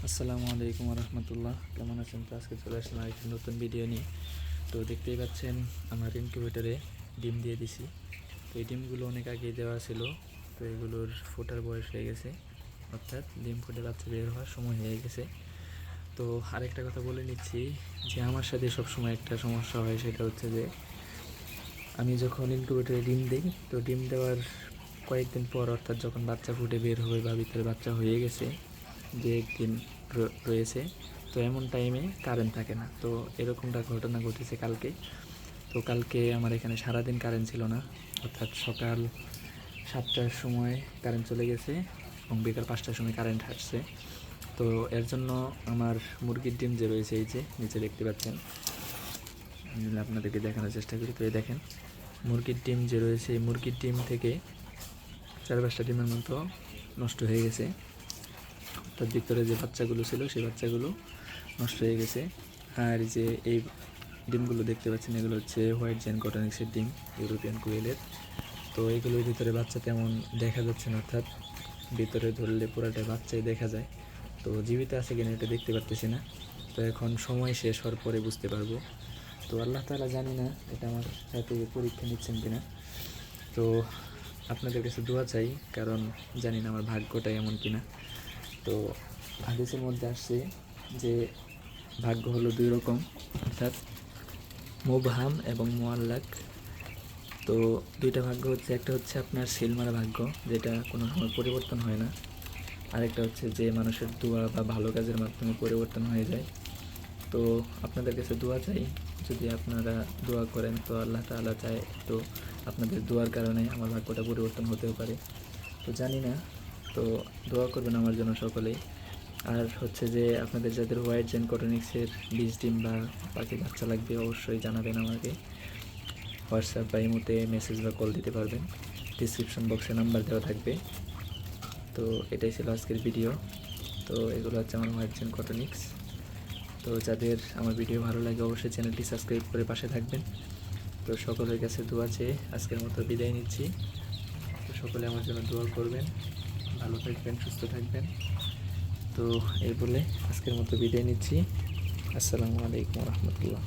আসসালামু আলাইকুম রহমতুল্লাহ। কেমন আছেন? তো আজকে চলে আসলাম আরেকটি নতুন ভিডিও নিয়ে। তো দেখতেই পাচ্ছেন আমার ইনকিউবেটরে ডিম দিয়ে দিছি। তো এই ডিমগুলো অনেক আগেই দেওয়া ছিল। তো এগুলোর ফোটার বয়স হয়ে গেছে, অর্থাৎ ডিম ফুটে বাচ্চা বের হওয়ার সময় হয়ে গেছে। তো আরেকটা কথা বলে নিচ্ছি যে আমার সাথে সবসময় একটা সমস্যা হয়, সেটা হচ্ছে যে আমি যখন ইনকিউবেটরে ডিম দিই, তো ডিম দেওয়ার কয়েকদিন পর, অর্থাৎ যখন বাচ্চা ফুটে বের হবে বা ভিতরে বাচ্চা হয়ে গেছে, যে একদিন রয়েছে, তো এমন টাইমে কারেন্ট থাকে না। তো এরকমটা ঘটনা ঘটেছে কালকে। তো কালকে আমার এখানে সারাদিন কারেন্ট ছিল না, অর্থাৎ সকাল 7টার সময় কারেন্ট চলে গেছে এবং বিকাল 5টার সময় কারেন্ট আসছে। তো এর জন্য আমার মুরগির ডিম যে রয়েছে, এই যে নিচে দেখতে পাচ্ছেন, আমি আপনাদেরকে দেখানোর চেষ্টা করি। তো এই দেখেন, মুরগির ডিম যে রয়েছে, এই মুরগির ডিম থেকে 4-5টা ডিমের মতো নষ্ট হয়ে গেছে। তার ভিতরে যে বাচ্চাগুলো ছিল, সেই বাচ্চাগুলো নষ্ট হয়ে গেছে। আর যে এই ডিমগুলো দেখতে পাচ্ছেন, এগুলো হচ্ছে হোয়াইট জেন কটনিক্সের ডিম, ইউরোপিয়ান কোয়েলের। তো এগুলোর ভিতরে বাচ্চা তেমন দেখা যাচ্ছে না, অর্থাৎ ভিতরে ধরলে পুরাটাই বাচ্চাই দেখা যায়। তো জীবিত আছে কিনা এটা দেখতে পারতেছি না। তো এখন সময় শেষ হওয়ার পরে বুঝতে পারবো। তো আল্লাহ তাআলা, জানি না এটা আমার সাথে পরীক্ষা নিচ্ছেন কিনা। তো আপনাদের কাছে দোয়া চাই, কারণ জানি না আমার ভাগ্যটাই এমন কিনা। তো হাদিসের মধ্যে আসছে যে ভাগ্য হলো দুই রকম, অর্থাৎ মুবহাম এবং মুআল্লাক। তো দুইটা ভাগ্য হচ্ছে, একটা হচ্ছে আপনার সিল মারা ভাগ্য, যেটা কোনো সময় পরিবর্তন হয় না। আরেকটা হচ্ছে যে মানুষের দোয়া বা ভালো কাজের মাধ্যমে পরিবর্তন হয়ে যায়। তো আপনাদের কাছে দোয়া চাই, যদি আপনারা দোয়া করেন তো আল্লাহ তাআলা চায় তো আপনাদের দোয়ার কারণে আমার ভাগ্যটা পরিবর্তন হতেও পারে। তো জানি না, তো দোয়া করবেন আমার জন্য সকলেই। আর হচ্ছে যে আপনাদের যাদের হোয়াইট জেন কটনিক্সের বীজ ডিম বা পাখির বাচ্চা লাগবে, অবশ্যই জানাবেন আমাকে। হোয়াটসঅ্যাপ বা ইমোতে মেসেজ বা কল দিতে পারবেন, ডিসক্রিপশন বক্সে নাম্বার দেওয়া থাকবে। তো এটাই ছিল আজকের ভিডিও। তো এগুলো হচ্ছে আমার হোয়াইট জেন কটনিক্স। তো যাদের আমার ভিডিও ভালো লাগে, অবশ্যই চ্যানেলটি সাবস্ক্রাইব করে পাশে থাকবেন। তো সকলের কাছে দোয়া চেয়ে আজকের মতো বিদায় নিচ্ছি। তো সকলে আমার জন্য দোয়া করবেন, ভালো থাকবেন, সুস্থ থাকবেন। তো এই বলে আজকের মতো বিদায় নিচ্ছি। আসসালামু আলাইকুম রহমতুল্লাহ।